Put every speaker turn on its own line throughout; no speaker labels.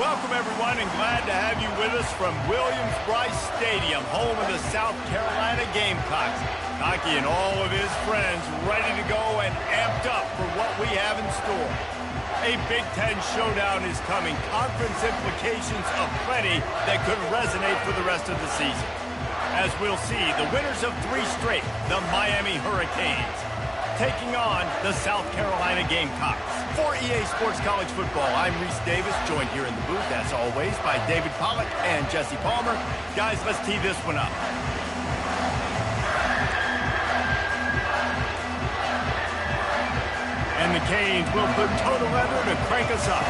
Welcome, everyone, and glad to have you with us from Williams-Brice Stadium, home of the South Carolina Gamecocks. Ncaa and all of his friends ready to go and amped up for what we have in store. A Big Ten showdown is coming. Conference implications aplenty that could resonate for the rest of the season. As we'll see, the winners of 3 straight, the Miami Hurricanes, taking on the South Carolina Gamecocks. For EA Sports College Football, I'm Reese Davis, joined here in the booth, as always, by David Pollack and Jesse Palmer. Guys, let's tee this one up. And the Canes will put toe to leather to crank us up.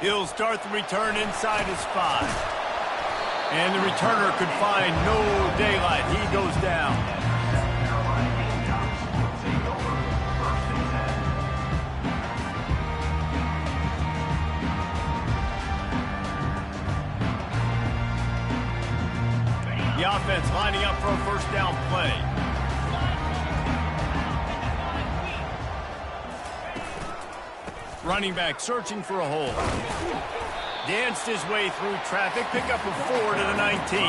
He'll start the return inside his 5. And the returner could find no daylight. He goes down. The offense lining up for a first down play. Running back searching for a hole. Danced his way through traffic, pick up a 4 to the 19.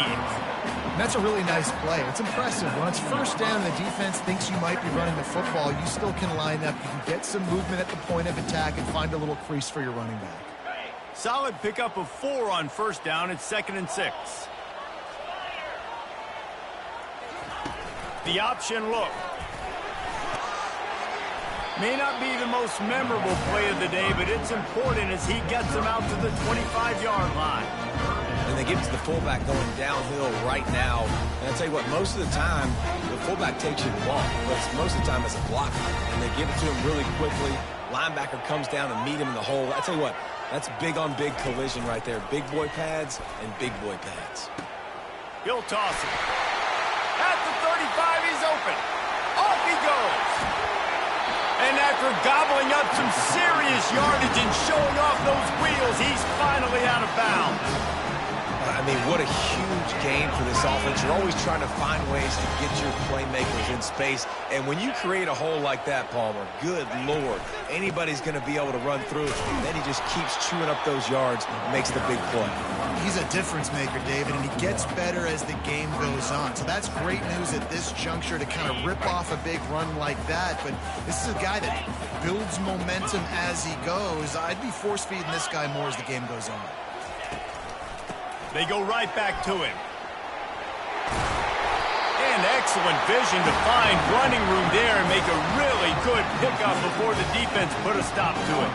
That's a really nice play. It's impressive. When it's first down and the defense thinks you might be running the football, you still can line up. You can get some movement at the point of attack and find a little crease for your running back.
Solid pickup of 4 on first down. It's 2nd and 6. The option look. May not be the most memorable play of the day, but it's important as he gets them out to the 25-yard line.
And they give it to the fullback going downhill right now. And I'll tell you what, most of the time, the fullback takes you long, but most of the time it's a blocker. And they give it to him really quickly. Linebacker comes down and meet him in the hole. I tell you what, that's big on big collision right there. Big boy pads and big boy pads.
He'll toss it. At the 35, he's open. Off he goes. And after gobbling up some serious yardage and showing off those wheels, he's finally out of bounds.
I mean, what a huge gain for this offense. You're always trying to find ways to get your playmakers in space. And when you create a hole like that, Palmer, good Lord, anybody's going to be able to run through it. And then he just keeps chewing up those yards and makes the big play.
He's a difference maker, David, and he gets better as the game goes on. So that's great news at this juncture to kind of rip off a big run like that. But this is a guy that builds momentum as he goes. I'd be force-feeding this guy more as the game goes on.
They go right back to him. And excellent vision to find running room there and make a really good pickup before the defense put a stop to it.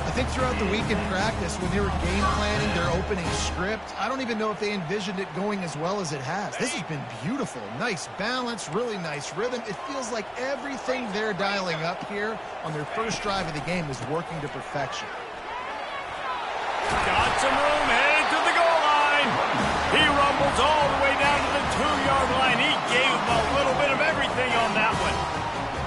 I think throughout the week in practice, when they were game planning their opening script, I don't even know if they envisioned it going as well as it has. This has been beautiful. Nice balance, really nice rhythm. It feels like everything they're dialing up here on their first drive of the game is working to perfection.
Got some room, headed to the goal line. He rumbles all the way down to the 2-yard line. He gave him a little bit of everything on that one.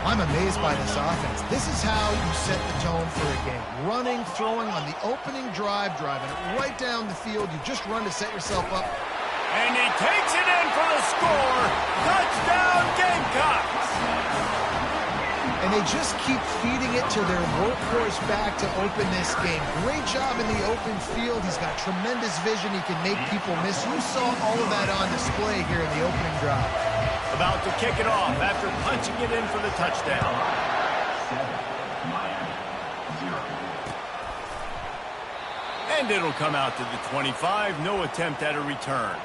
I'm amazed by this offense. This is how you set the tone for a game. Running, throwing on the opening drive, driving it right down the field. You just run to set yourself up.
And he takes it in for the score. Touchdown, Gamecocks.
And they just keep feeding it to their workhorse back to open this game. Great job in the open field. He's got tremendous vision. He can make people miss. You saw all of that on display here in the opening drive.
About to kick it off after punching it in for the touchdown. And it'll come out to the 25. No attempt at a return.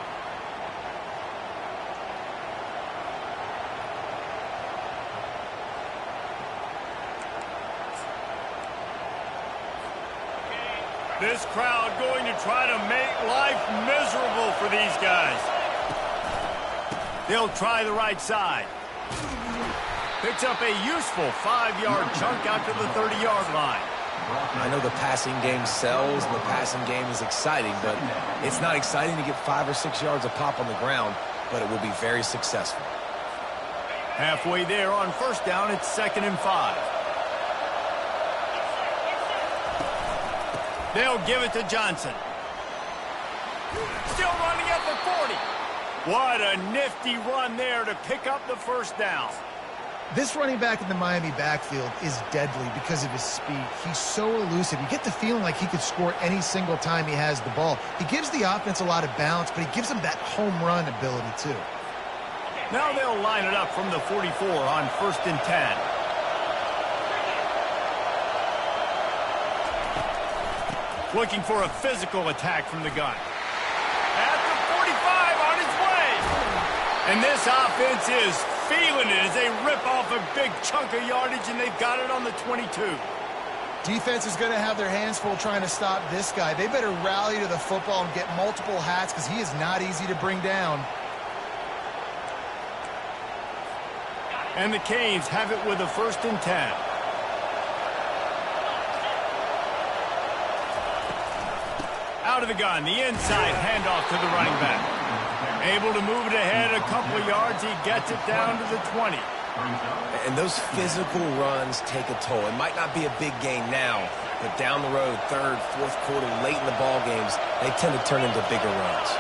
This crowd going to try to make life miserable for these guys. They'll try the right side. Picks up a useful 5-yard chunk out to the 30-yard line.
I know the passing game sells and the passing game is exciting, but it's not exciting to get 5 or 6 yards a pop on the ground, but it will be very successful.
Halfway there on first down, it's 2nd and 5. They'll give it to Johnson. Still running at the 40. What a nifty run there to pick up the first down.
This running back in the Miami backfield is deadly because of his speed. He's so elusive. You get the feeling like he could score any single time he has the ball. He gives the offense a lot of balance, but he gives them that home run ability too.
Now they'll line it up from the 44 on 1st and 10. Looking for a physical attack from the gun. At the 45 on his way. And this offense is feeling it as they rip off a big chunk of yardage, and they've got it on the 22.
Defense is going to have their hands full trying to stop this guy. They better rally to the football and get multiple hats because he is not easy to bring down.
And the Canes have it with a 1st and 10. Out of the gun, the inside handoff to the running back. Able to move it ahead a couple of yards. He gets it down to the 20.
And those physical runs take a toll. It might not be a big gain now, but down the road, 3rd, 4th quarter, late in the ball games, they tend to turn into bigger runs.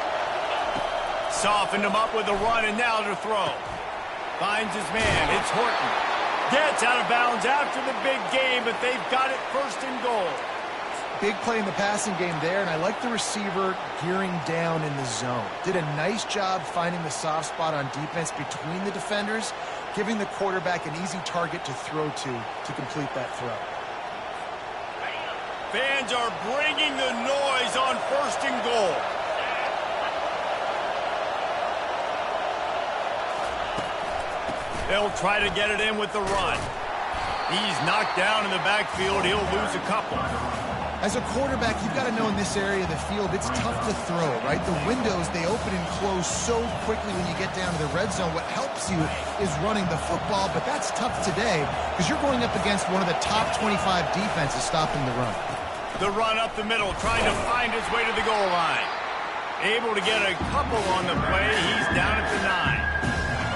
Softened him up with a run, and now to throw. Finds his man. It's Horton. Gets out of bounds after the big game, but they've got it 1st and goal.
Big play in the passing game there, and I like the receiver gearing down in the zone. Did a nice job finding the soft spot on defense between the defenders, giving the quarterback an easy target to throw to complete that throw.
Fans are bringing the noise on 1st and goal. They'll try to get it in with the run. He's knocked down in the backfield. He'll lose a couple.
As a quarterback, you've got to know in this area of the field, it's tough to throw, right? The windows, they open and close so quickly when you get down to the red zone. What helps you is running the football, but that's tough today because you're going up against one of the top 25 defenses stopping the run.
The run up the middle, trying to find his way to the goal line. Able to get a couple on the play. He's down at the 9.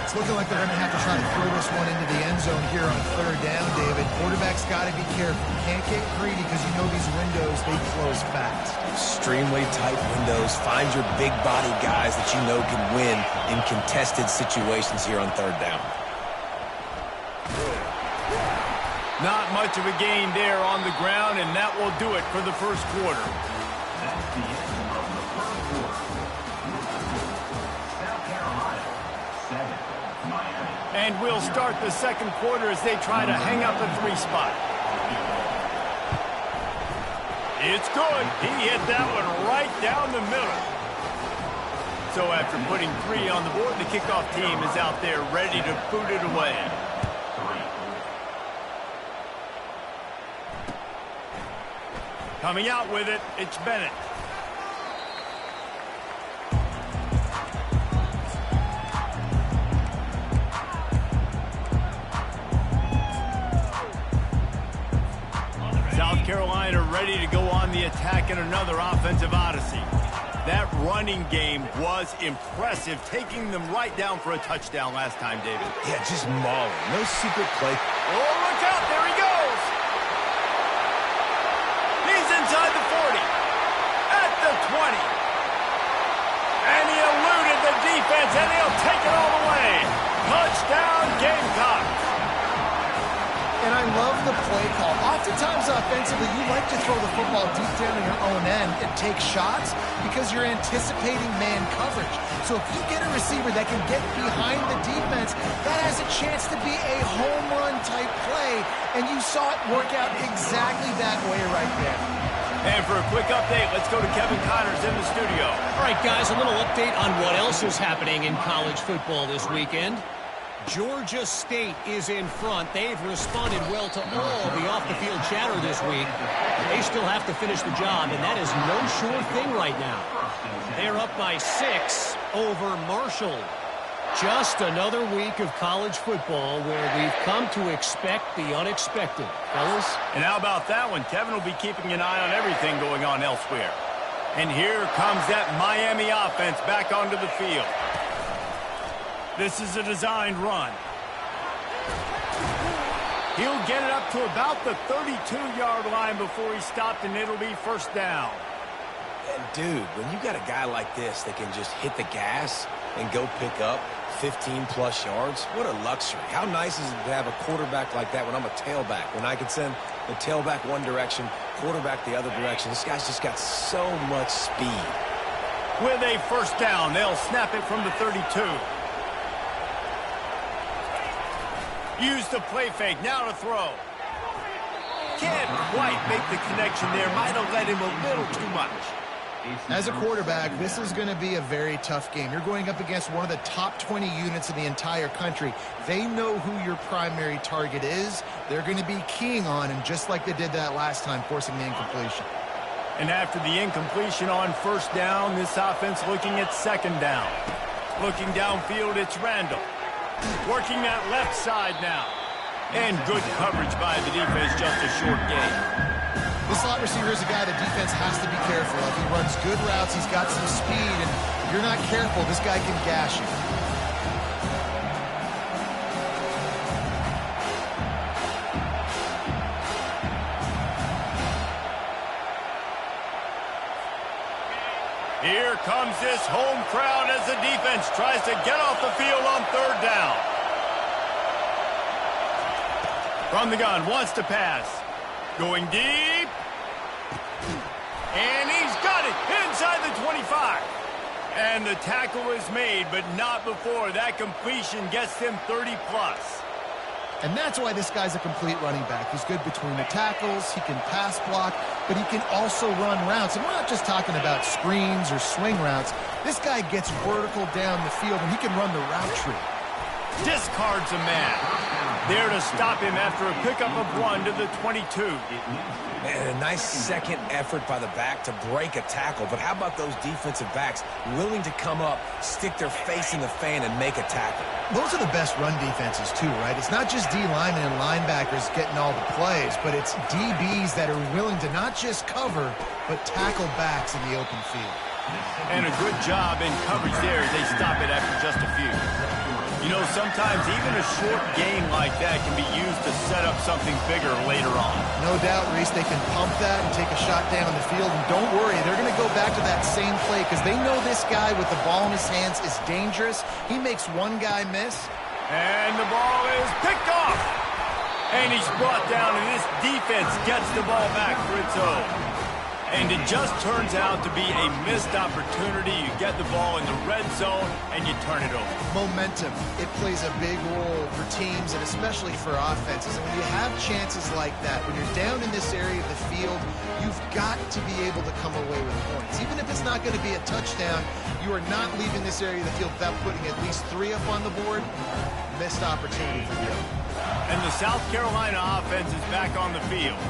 It's looking like they're going to have to try to throw this one into the end zone here on 3rd down, David. Quarterback's got to be careful. Can't get greedy because you know these windows, they close fast.
Extremely tight windows. Find your big body guys that you know can win in contested situations here on 3rd down.
Not much of a gain there on the ground, and that will do it for the 1st quarter.
That's the end of the 1st quarter. South Carolina, 7. Miami.
And we'll start the 2nd quarter as they try to hang up a 3 spot. It's good. He hit that one right down the middle. So after putting 3 on the board, the kickoff team is out there ready to boot it away. Coming out with it, it's Bennett. South Carolina ready to go on the attack in another offensive odyssey. That running game was impressive, taking them right down for a touchdown last time, David.
Yeah, just mauling. No secret play.
Oh, look out. There he goes. He's inside the 40. At the 20. And he eluded the defense, and he'll take it all the way. Touchdown, Gamecocks.
And I love the play call. Oftentimes offensively, you like to throw the football deep down in your own end and take shots because you're anticipating man coverage. So if you get a receiver that can get behind the defense, that has a chance to be a home run type play. And you saw it work out exactly that way right there.
And for a quick update, let's go to Kevin Connors in the studio.
All right, guys, a little update on what else is happening in college football this weekend. Georgia State is in front. They've responded well to all the off-the-field chatter this week. They still have to finish the job, and that is no sure thing right now. They're up by 6 over Marshall. Just another week of college football where we've come to expect the unexpected. Fellas?
And how about that one? Kevin will be keeping an eye on everything going on elsewhere. And here comes that Miami offense back onto the field. This is a designed run. He'll get it up to about the 32-yard line before he stopped, and it'll be 1st down.
And, dude, when you got a guy like this that can just hit the gas and go pick up 15-plus yards, what a luxury. How nice is it to have a quarterback like that when I'm a tailback, when I can send the tailback one direction, quarterback the other direction. This guy's just got so much speed.
With a first down, they'll snap it from the 32. Use the play fake, now to throw. Can't quite make the connection there. Might have led him a little too much.
As a quarterback, this is going to be a very tough game. You're going up against one of the top 20 units in the entire country. They know who your primary target is. They're going to be keying on him, just like they did that last time, forcing the incompletion.
And after the incompletion on first down, this offense looking at second down. Looking downfield, it's Randall. Working that left side now. And good coverage by the defense, just a short gain.
The slot receiver is a guy the defense has to be careful of. He runs good routes, he's got some speed, and if you're not careful, this guy can gash you.
Here comes this home crowd as the defense tries to get off the field on third down. From the gun, wants to pass. Going deep. And he's got it inside the 25. And the tackle is made, but not before that completion gets them 30-plus.
And that's why this guy's a complete running back. He's good between the tackles, he can pass block, but he can also run routes. And we're not just talking about screens or swing routes. This guy gets vertical down the field, and he can run the route tree.
Discards a man. There to stop him after a pickup of 1 to the 22.
Man, a nice second effort by the back to break a tackle. But how about those defensive backs willing to come up, stick their face in the fan, and make a tackle?
Those are the best run defenses, too, right? It's not just D linemen and linebackers getting all the plays, but it's DBs that are willing to not just cover, but tackle backs in the open field.
And a good job in coverage there. They stop it after just a few. You know, sometimes even a short gain like that can be used to set up something bigger later on.
No doubt, Reese, they can pump that and take a shot down the field. And don't worry, they're going to go back to that same play because they know this guy with the ball in his hands is dangerous. He makes one guy miss.
And the ball is picked off. And he's brought down, and this defense gets the ball back for its own. And it just turns out to be a missed opportunity. You get the ball in the red zone, and you turn it over.
Momentum. It plays a big role for teams and especially for offenses. And when you have chances like that, when you're down in this area of the field, you've got to be able to come away with points. Even if it's not going to be a touchdown, you are not leaving this area of the field without putting at least 3 up on the board. Missed opportunity for you.
And the South Carolina offense is back on the field.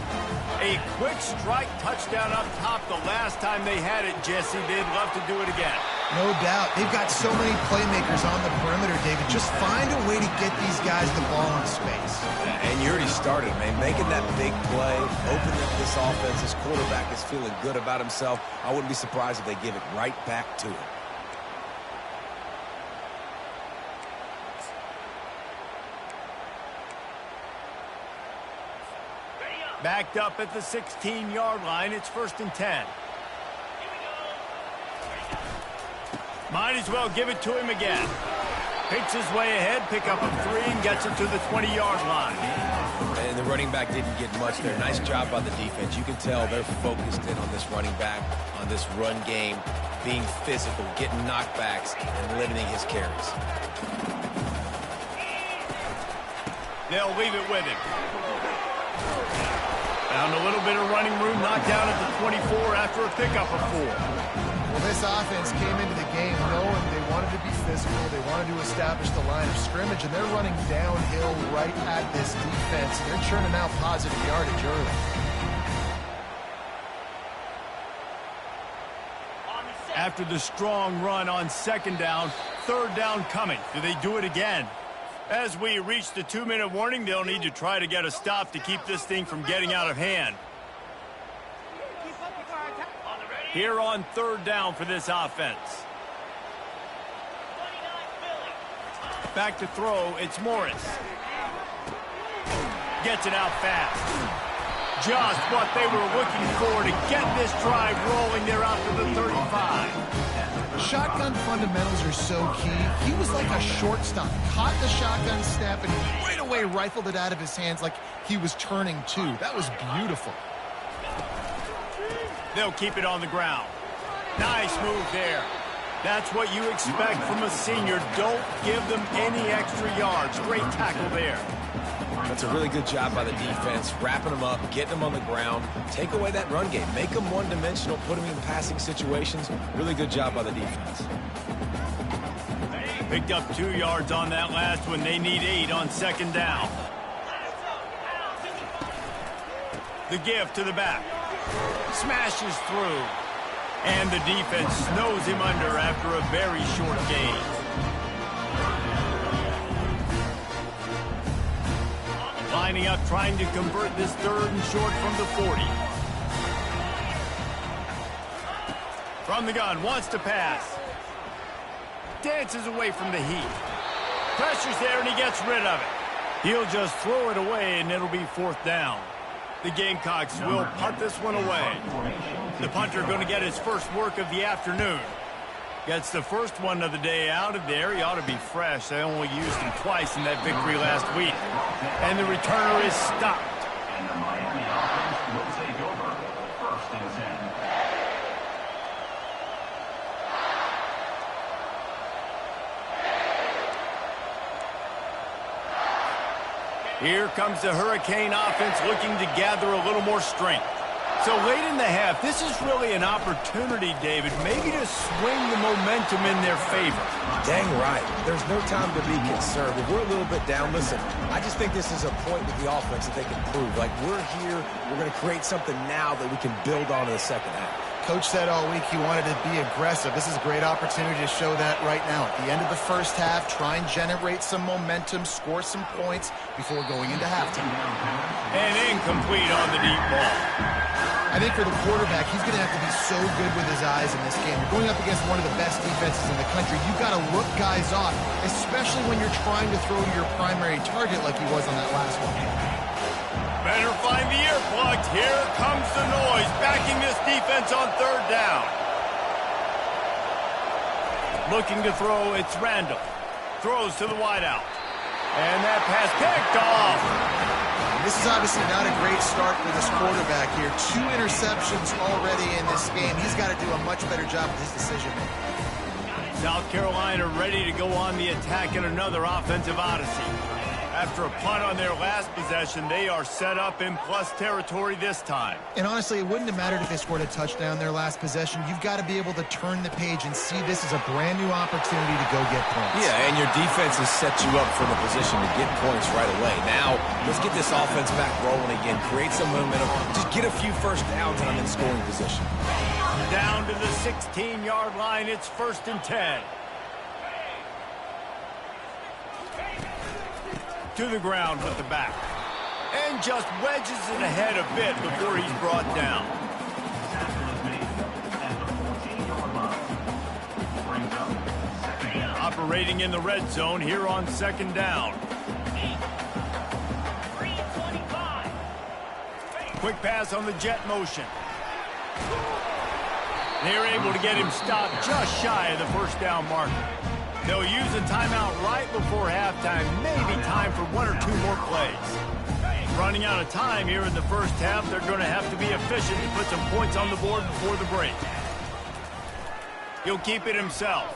A quick strike touchdown up top the last time they had it, Jesse. They'd love to do it again.
No doubt. They've got so many playmakers on the perimeter, David. Just find a way to get these guys the ball in space.
And you already started, man. Making that big play, opening up this offense. This quarterback is feeling good about himself. I wouldn't be surprised if they give it right back to him.
Backed up at the 16-yard line. It's 1st and 10. Might as well give it to him again. Picks his way ahead, pick up a 3, and gets it to the 20-yard line.
And the running back didn't get much there. Nice job by the defense. You can tell they're focused in on this running back, on this run game, being physical, getting knockbacks, and limiting his carries.
They'll leave it with him. Found a little bit of running room, knocked down at the 24 after a pickup of 4.
Well, this offense came into the game knowing they wanted to be physical. They wanted to establish the line of scrimmage, and they're running downhill right at this defense. And they're churning out positive yardage early.
After the strong run on 2nd down, 3rd down coming. Do they do it again? As we reach the 2-minute warning, they'll need to try to get a stop to keep this thing from getting out of hand. Here on 3rd down for this offense. Back to throw, it's Morris. Gets it out fast. Just what they were looking for to get this drive rolling there out to the 35.
Shotgun fundamentals are so key. He was like a shortstop. Caught the shotgun snap and right away rifled it out of his hands like he was turning two. That was beautiful.
They'll keep it on the ground. Nice move there. That's what you expect from a senior. Don't give them any extra yards. Great tackle there.
That's a really good job by the defense, wrapping them up, getting them on the ground, take away that run game, make them one-dimensional, put them in passing situations. Really good job by the defense.
Picked up 2 yards on that last one. They need 8 on second down. The give to the back. Smashes through. And the defense snows him under after a very short gain. Lining up, trying to convert this 3rd and short from the 40. From the gun, wants to pass. Dances away from the heat. Pressure's there, and he gets rid of it. He'll just throw it away, and it'll be 4th down. The Gamecocks will punt this one away. The punter going to get his first work of the afternoon. Gets the first one of the day out of there. He ought to be fresh. They only used him twice in that victory last week. And the returner is stopped.
And the Miami offense will take over. 1st and 10.
Here comes the Hurricane offense looking to gather a little more strength. So late in the half, this is really an opportunity, David, maybe to swing the momentum in their favor.
Dang right. There's no time to be concerned. If we're a little bit down, listen, I just think this is a point with the offense that they can prove. Like, we're here, we're going to create something now that we can build on in the second half.
Coach said all week he wanted to be aggressive. This is a great opportunity to show that right now. At the end of the first half, try and generate some momentum, score some points before going into halftime.
And incomplete on the deep ball.
I think for the quarterback, he's going to have to be so good with his eyes in this game. You're going up against one of the best defenses in the country. You've got to look guys off, especially when you're trying to throw to your primary target like he was on that last one.
Better find the earplugs. Here comes the noise, backing this defense on 3rd down. Looking to throw, it's Randall. Throws to the wideout. And that pass picked off.
This is obviously not a great start for this quarterback here. 2 interceptions already in this game. He's got to do a much better job with his decision.
South Carolina ready to go on the attack in another offensive odyssey. After a punt on their last possession, they are set up in plus territory this time.
And honestly, it wouldn't have mattered if they scored a touchdown their last possession. You've got to be able to turn the page and see this as a brand new opportunity to go get points.
Yeah, and your defense has set you up for the position to get points right away. Now, let's get this offense back rolling again, create some momentum, just get a few first downs and I'm in scoring position.
Down to the 16-yard line, it's 1st and 10. To the ground with the back. And just wedges it ahead a bit before he's brought down. Operating in the red zone here on 2nd down. Quick pass on the jet motion. They're able to get him stopped just shy of the 1st down marker. They'll use a timeout right before halftime. Maybe time for 1 or 2 more plays. Running out of time here in the first half. They're going to have to be efficient to put some points on the board before the break. He'll keep it himself.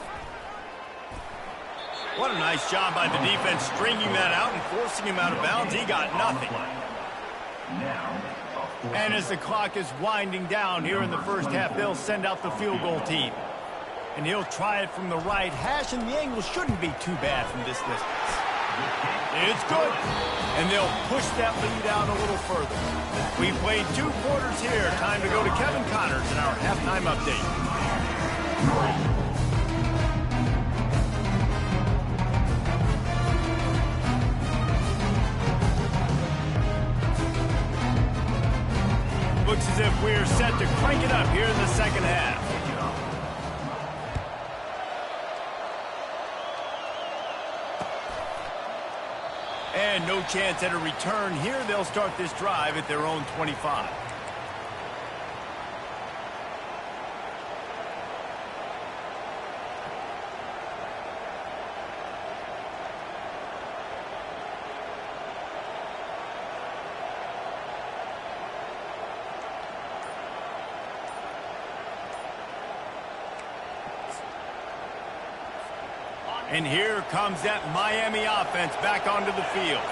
What a nice job by the defense stringing that out and forcing him out of bounds. He got nothing. And as the clock is winding down here in the first half, they'll send out the field goal team. And he'll try it from the right hash, and the angle shouldn't be too bad from this distance. It's good. And they'll push that lead out a little further. We played 2 quarters here. Time to go to Kevin Connors in our halftime update. Looks as if we're set to crank it up here in the second half. And no chance at a return here. They'll start this drive at their own 25. And here comes that Miami offense back onto the field.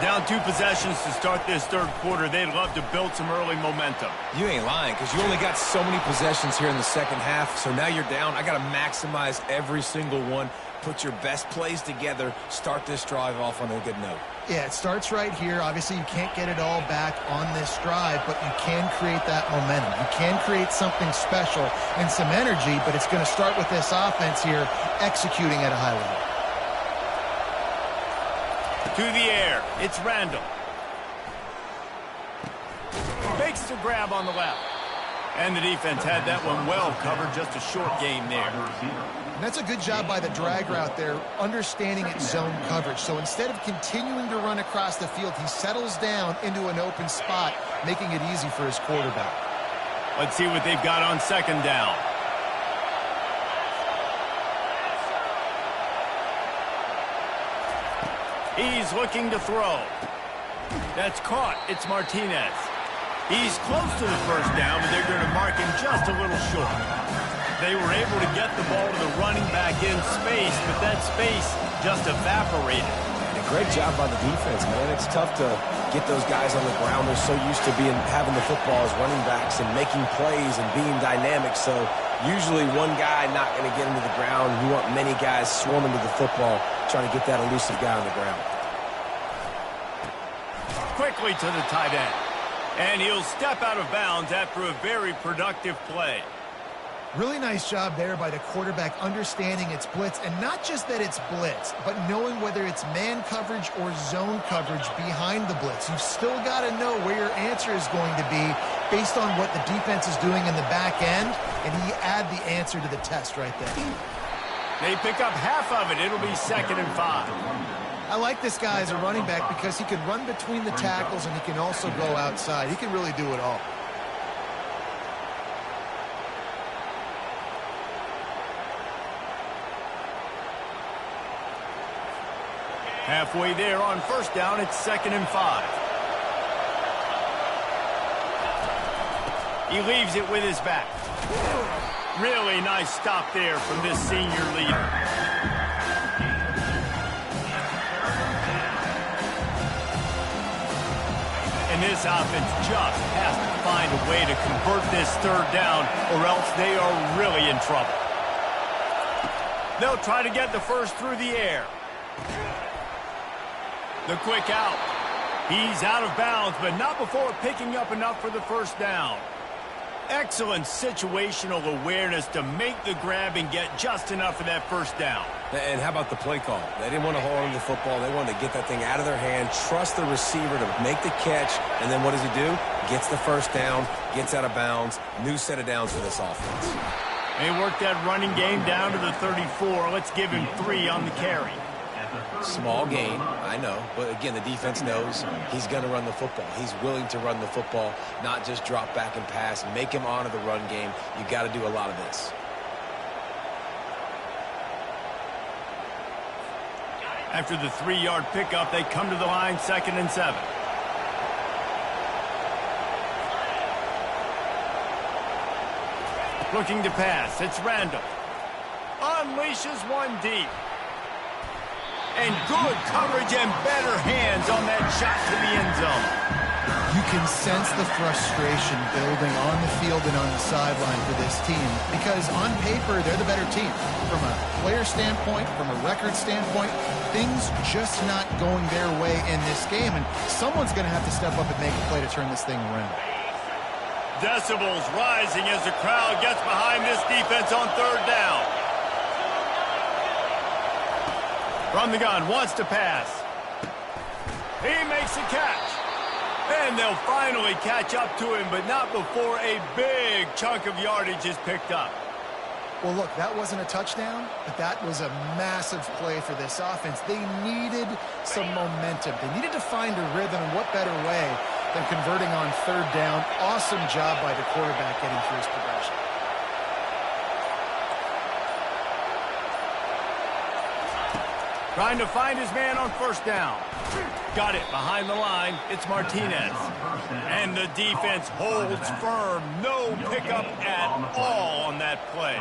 Down 2 possessions to start this third quarter. They'd love to build some early momentum.
You ain't lying, because you only got so many possessions here in the second half, so now you're down. I got to maximize every single one, put your best plays together, start this drive off on a good note.
Yeah, it starts right here. Obviously, you can't get it all back on this drive, but you can create that momentum. You can create something special and some energy, but it's going to start with this offense here executing at a high level.
To the air, it's Randall. Makes the grab on the left. And the defense had that one well covered, just a short game there.
And that's a good job by the drag route there, understanding its zone coverage. So instead of continuing to run across the field, he settles down into an open spot, making it easy for his quarterback.
Let's see what they've got on second down. He's looking to throw. That's caught. It's Martinez. He's close to the first down, but they're going to mark him just a little short. They were able to get the ball to the running back in space, but that space just evaporated.
And a great job by the defense, man. It's tough to get those guys on the ground. They're so used to having the football as running backs and making plays and being dynamic. So usually one guy not going to get into the ground. You want many guys swarming to the football, trying to get that elusive guy on the ground.
Quickly to the tight end. And he'll step out of bounds after a very productive play.
Really nice job there by the quarterback understanding its blitz, and not just that it's blitz, but knowing whether it's man coverage or zone coverage behind the blitz. You've still got to know where your answer is going to be based on what the defense is doing in the back end, and he add the answer to the test right there.
They pick up half of it. It'll be 2nd and 5.
I like this guy as a running back because he can run between the tackles and he can also go outside. He can really do it all.
Halfway there on first down, it's 2nd and 5. He leaves it with his back. Really nice stop there from this senior leader. And this offense just has to find a way to convert this third down, or else they are really in trouble. They'll try to get the first through the air. The quick out. He's out of bounds, but not before picking up enough for the first down. Excellent situational awareness to make the grab and get just enough for that first down.
And how about the play call? They didn't want to hold on to the football. They wanted to get that thing out of their hand, trust the receiver to make the catch, and then what does he do? Gets the first down, gets out of bounds, new set of downs for this offense.
They worked that running game down to the 34. Let's give him 3 on the carry.
Small gain, I know, but again, the defense knows he's going to run the football. He's willing to run the football, not just drop back and pass, make him honor the run game. You got to do a lot of this.
After the 3-yard pickup, they come to the line, 2nd and 7. Looking to pass, it's Randall. Unleashes one deep. And good coverage and better hands on that shot to the end zone.
You can sense the frustration building on the field and on the sideline for this team because on paper, they're the better team. From a player standpoint, from a record standpoint, things just not going their way in this game, and someone's going to have to step up and make a play to turn this thing around.
Decibels rising as the crowd gets behind this defense on third down. From the gun, wants to pass. He makes the catch. And they'll finally catch up to him, but not before a big chunk of yardage is picked up.
Well, look, that wasn't a touchdown, but that was a massive play for this offense. They needed some momentum. They needed to find a rhythm, and what better way than converting on third down. Awesome job by the quarterback getting through his progression.
Trying to find his man on first down. Got it behind the line. It's Martinez. And the defense holds firm. No pickup at all on that play.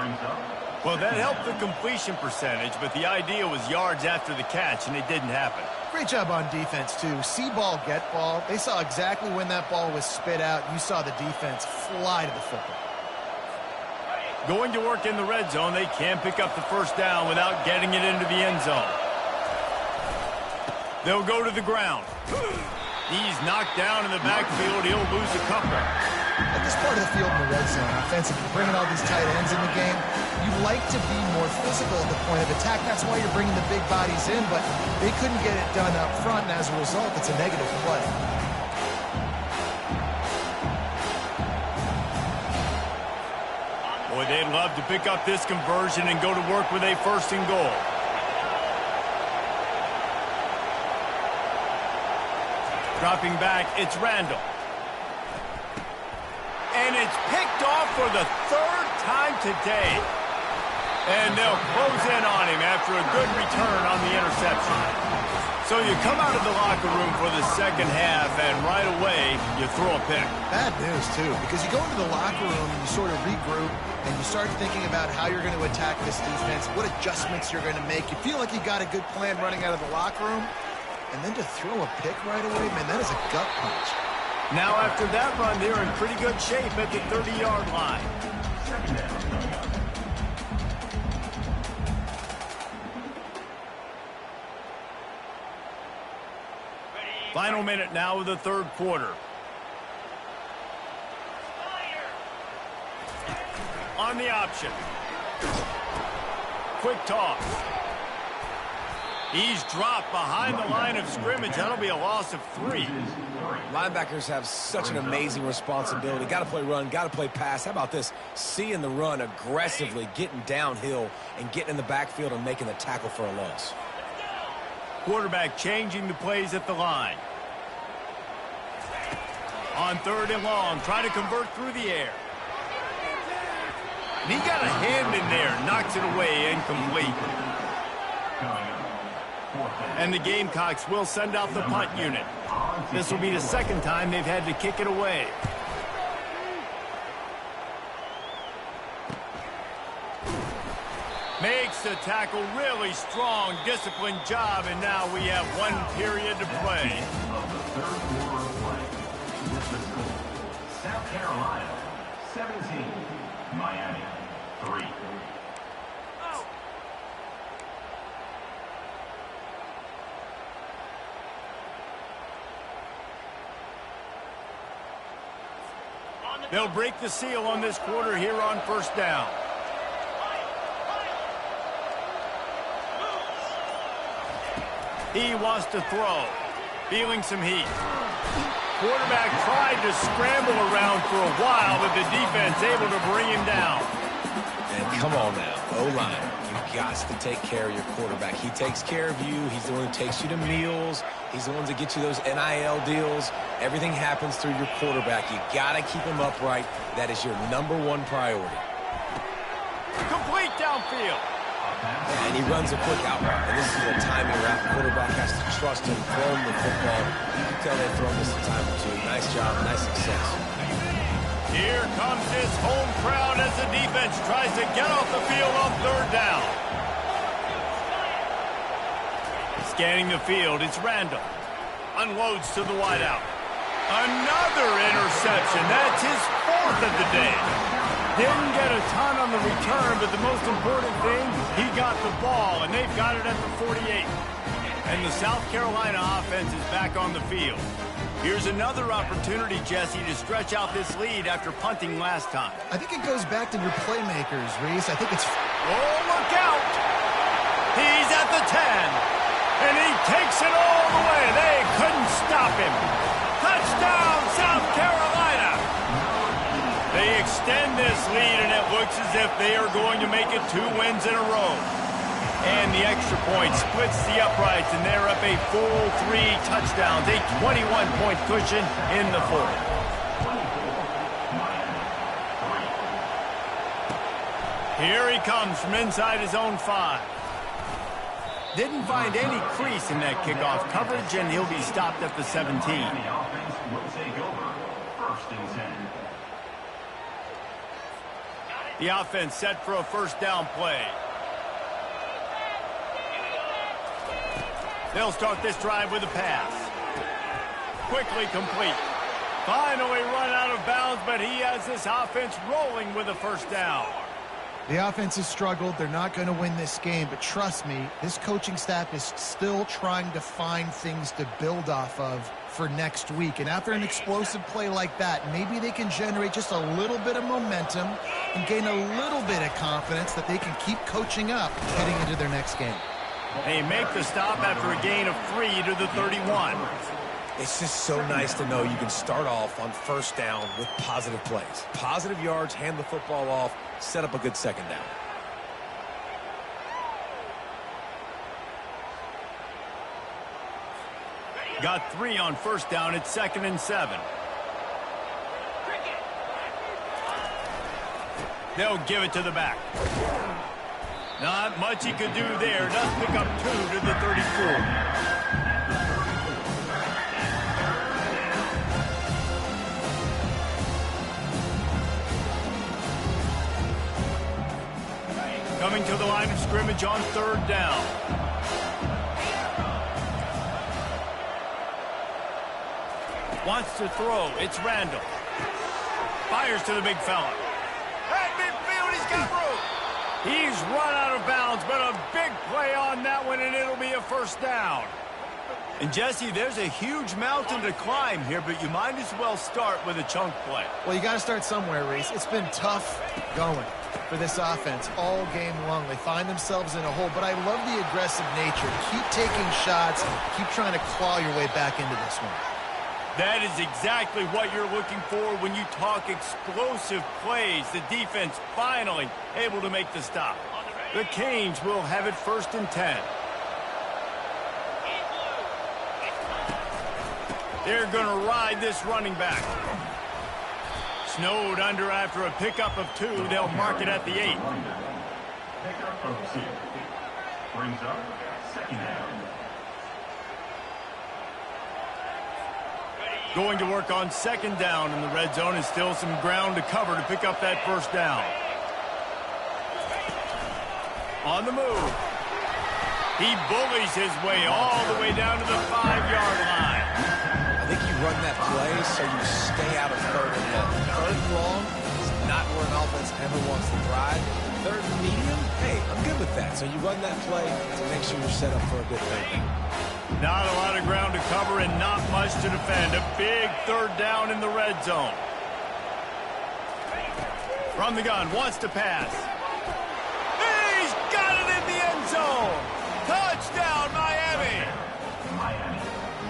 Well, that helped the completion percentage, but the idea was yards after the catch, and it didn't happen.
Great job on defense, too. See ball, get ball. They saw exactly when that ball was spit out. You saw the defense fly to the football.
Going to work in the red zone, they can't pick up the first down without getting it into the end zone. They'll go to the ground. He's knocked down in the backfield. He'll lose a couple.
At this part of the field in the red zone, offensively, bringing all these tight ends in the game, you like to be more physical at the point of attack. That's why you're bringing the big bodies in, but they couldn't get it done up front, and as a result, it's a negative play.
Boy, they'd love to pick up this conversion and go to work with a first and goal. Dropping back, it's Randall. And it's picked off for the third time today. And they'll close in on him after a good return on the interception. So you come out of the locker room for the second half, and right away, you throw a pick.
Bad news, too, because you go into the locker room and you sort of regroup, and you start thinking about how you're going to attack this defense, what adjustments you're going to make. You feel like you got a good plan running out of the locker room. And then to throw a pick right away, man, that is a gut punch.
Now after that run, they're in pretty good shape at the 30-yard line. Final minute now of the third quarter. On the option. Quick toss. He's dropped behind the line of scrimmage. That'll be a loss of 3.
Linebackers have such an amazing responsibility. Got to play run, got to play pass. How about this? Seeing the run aggressively, getting downhill, and getting in the backfield and making the tackle for a loss.
Quarterback changing the plays at the line. On third and long, trying to convert through the air. And he got a hand in there, knocks it away, incomplete. And the Gamecocks will send out the punt unit. This will be the second time they've had to kick it away. Makes the tackle really strong, disciplined job, and now we have 1 period to play.
South Carolina, 17. Miami, 3.
They'll break the seal on this quarter here on first down. He wants to throw. Feeling some heat. Quarterback tried to scramble around for a while, but the defense able to bring him down.
And come on now, O-line. You've got to take care of your quarterback. He takes care of you. He's the one who takes you to meals. He's the one that gets you those NIL deals. Everything happens through your quarterback. You got to keep him upright. That is your #1 priority.
Complete downfield.
And he runs a quick out route. And this is a timing route. The quarterback has to trust him, throw him the football. You can tell they've thrown this a time or two. Nice job, nice success.
Here comes his home crowd as the defense tries to get off the field on third down. Scanning the field, it's Randall. Unloads to the wideout. Another interception. That's his 4th of the day. Didn't get a ton on the return, but the most important thing, he got the ball, and they've got it at the 48. And the South Carolina offense is back on the field. Here's another opportunity, Jesse, to stretch out this lead after punting last time.
I think it goes back to your playmakers, Reese. I think it's...
Oh, look out! He's at the 10, and he takes it all the way. They couldn't stop him. Touchdown, South Carolina! They extend this lead, and it looks Looks as if they are going to make it 2 wins in a row. And the extra point splits the uprights, and they're up a full 3 touchdowns, a 21-point cushion in the fourth. Here he comes from inside his own 5. Didn't find any crease in that kickoff coverage, and he'll be stopped at the 17.
The offense will take over. 1st and 10.
The offense set for a first down play. They'll start this drive with a pass. Quickly complete. Finally run out of bounds, but he has this offense rolling with a first down.
The offense has struggled. They're not going to win this game, but trust me, this coaching staff is still trying to find things to build off of for next week. And after an explosive play like that, maybe they can generate just a little bit of momentum and gain a little bit of confidence that they can keep coaching up heading into their next game.
They make the stop after a gain of 3 to the 31.
It's just so nice to know you can start off on first down with positive plays. Positive yards, hand the football off, set up a good second down.
Got 3 on first down. It's 2nd and 7. They'll give it to the back. Not much he could do there. Does pick up 2 to the 34. Coming to the line of scrimmage on 3rd down. Wants to throw. It's Randall. Fires to the big fella. At midfield, he's got room. He's run out of bounds, but a big play on that one, and it'll be a first down. And, Jesse, there's a huge mountain to climb here, but you might as well start with a chunk play.
Well, you got to start somewhere, Reese. It's been tough going for this offense all game long. They find themselves in a hole, but I love the aggressive nature. Keep taking shots. Keep trying to claw your way back into this one.
That is exactly what you're looking for when you talk explosive plays. The defense finally able to make the stop. The Canes will have it 1st and 10. They're going to ride this running back. Snowed under after a pickup of 2. They'll mark it at the 8.
Pickup of 2. Brings up 2nd down.
Going to work on 2nd down in the red zone, and still some ground to cover to pick up that first down. On the move. He bullies his way all the way down to the 5-yard line.
I think you run that play so you stay out of 3rd and long. 3rd and long is not where an offense ever wants to thrive. 3rd and medium, hey, I'm good with that. So you run that play to make sure you're set up for a good thing.
Not a lot of ground to cover and not much to defend. A big 3rd down in the red zone. From the gun, wants to pass. He's got it in the end zone. Touchdown, Miami.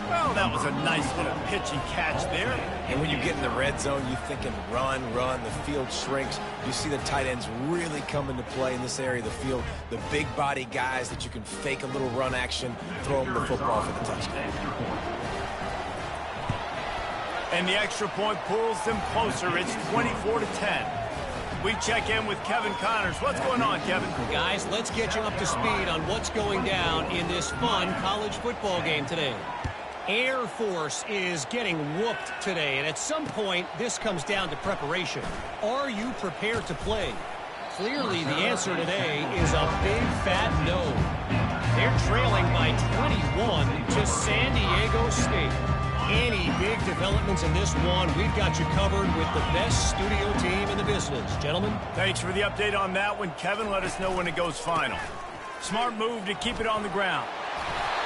Well, that was a nice little pitch and catch there.
And when you get in the red zone, you're thinking run, the field shrinks. You see the tight ends really come into play in this area of the field. The big body guys that you can fake a little run action, throw them the football for the touchdown.
And the extra point pulls them closer. It's 24 to 10. We check in with Kevin Connors. What's going on, Kevin?
Guys, let's get you up to speed on what's going down in this fun college football game today. Air Force is getting whooped today, and at some point, this comes down to preparation. Are you prepared to play? Clearly, the answer today is a big, fat no. They're trailing by 21 to San Diego State. Any big developments in this one, we've got you covered with the best studio team in the business. Gentlemen?
Thanks for the update on that one, Kevin. Let us know when it goes final. Smart move to keep it on the ground.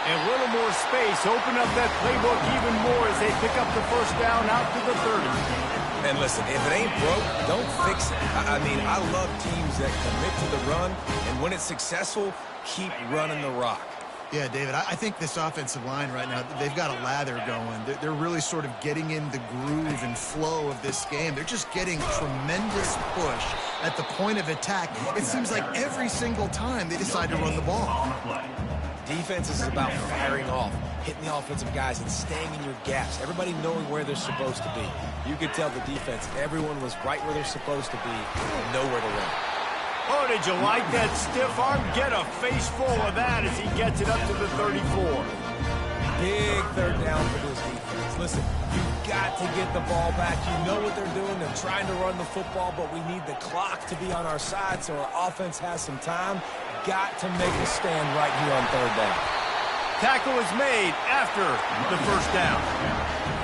And a little more space. Open up that playbook even more as they pick up the first down out to the 30.
And listen, if it ain't broke, don't fix it. I mean, I love teams that commit to the run, and when it's successful, keep running the rock.
Yeah, David, I think this offensive line right now, they've got a lather going. They're really sort of getting in the groove and flow of this game. They're just getting tremendous push at the point of attack. It seems like every single time they decide to run the ball.
Defense is about firing off, hitting the offensive guys, and staying in your gaps. Everybody knowing where they're supposed to be. You could tell the defense, everyone was right where they're supposed to be and nowhere to run.
Oh, did you like that stiff arm? Get a face full of that as he gets it up to the 34.
Big third down for this defense. Listen, you've got to get the ball back. You know what they're doing. They're trying to run the football, but we need the clock to be on our side so our offense has some time. Got to make a stand right here on third down.
Tackle is made after the first down.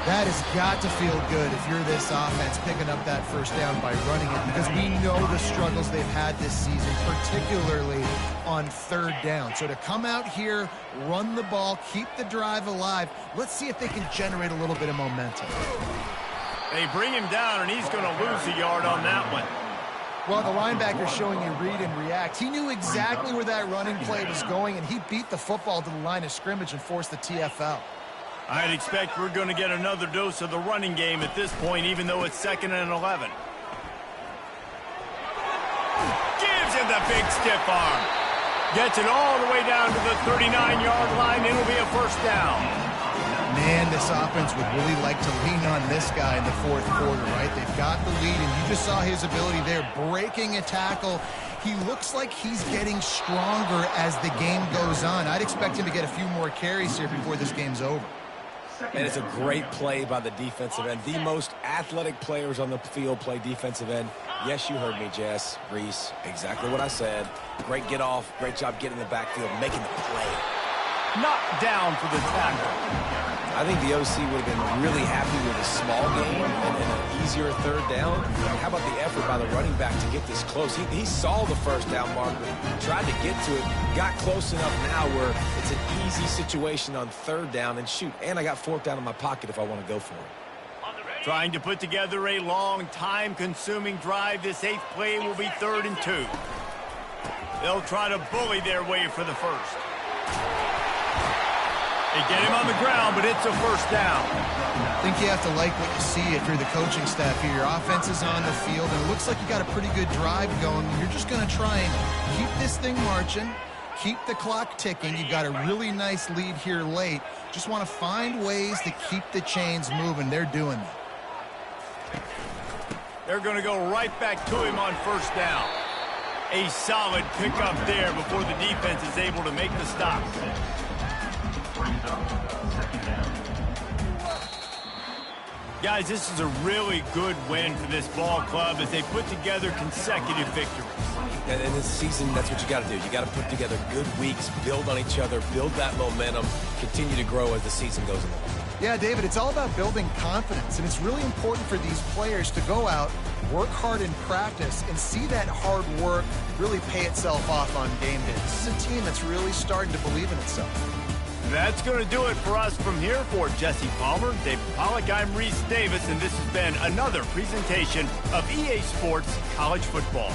That has got to feel good if you're this offense picking up that first down by running it, because we know the struggles they've had this season, particularly on third down. So to come out here, run the ball, keep the drive alive, let's see if they can generate a little bit of momentum.
They bring him down, and he's going to lose a yard on that one.
Well, the linebacker's showing you read and react. He knew exactly where that running play was going, and he beat the football to the line of scrimmage and forced the TFL.
I'd expect we're going to get another dose of the running game at this point, even though it's 2nd and 11. Gives him the big stiff arm. Gets it all the way down to the 39-yard line. It'll be a first down.
Man, this offense would really like to lean on this guy in the fourth quarter, right? They've got the lead, and you just saw his ability there, breaking a tackle. He looks like he's getting stronger as the game goes on. I'd expect him to get a few more carries here before this game's over.
And it's a great play by the defensive end. The most athletic players on the field play defensive end. Yes, you heard me, Jess, Reese. Exactly what I said. Great get off. Great job getting in the backfield, making the play.
Knocked down for the tackle.
I think the OC would have been really happy with a small game and an easier third down. How about the effort by the running back to get this close? He saw the first down marker, tried to get to it, got close enough now where it's an easy situation on third down. And shoot, and I got fourth down in my pocket if I want to go for it.
Trying to put together a long, time-consuming drive. This 8th play will be 3rd and 2. They'll try to bully their way for the first. They get him on the ground, but it's a first down.
I think you have to like what you see if you're the coaching staff here. Your offense is on the field, and it looks like you got a pretty good drive going. You're just going to try and keep this thing marching, keep the clock ticking. You've got a really nice lead here late. Just want to find ways to keep the chains moving. They're doing that.
They're going to go right back to him on first down. A solid pickup there before the defense is able to make the stop. Guys, this is a really good win for this ball club as they put together consecutive victories.
And in this season, that's what you got to do. You got to put together good weeks, build on each other, build that momentum, continue to grow as the season goes along.
Yeah, David, it's all about building confidence, and it's really important for these players to go out, work hard in practice, and see that hard work really pay itself off on game day. This is a team that's really starting to believe in itself.
That's going to do it for us from here. For Jesse Palmer, David Pollack, I'm Reese Davis, and this has been another presentation of EA Sports College Football.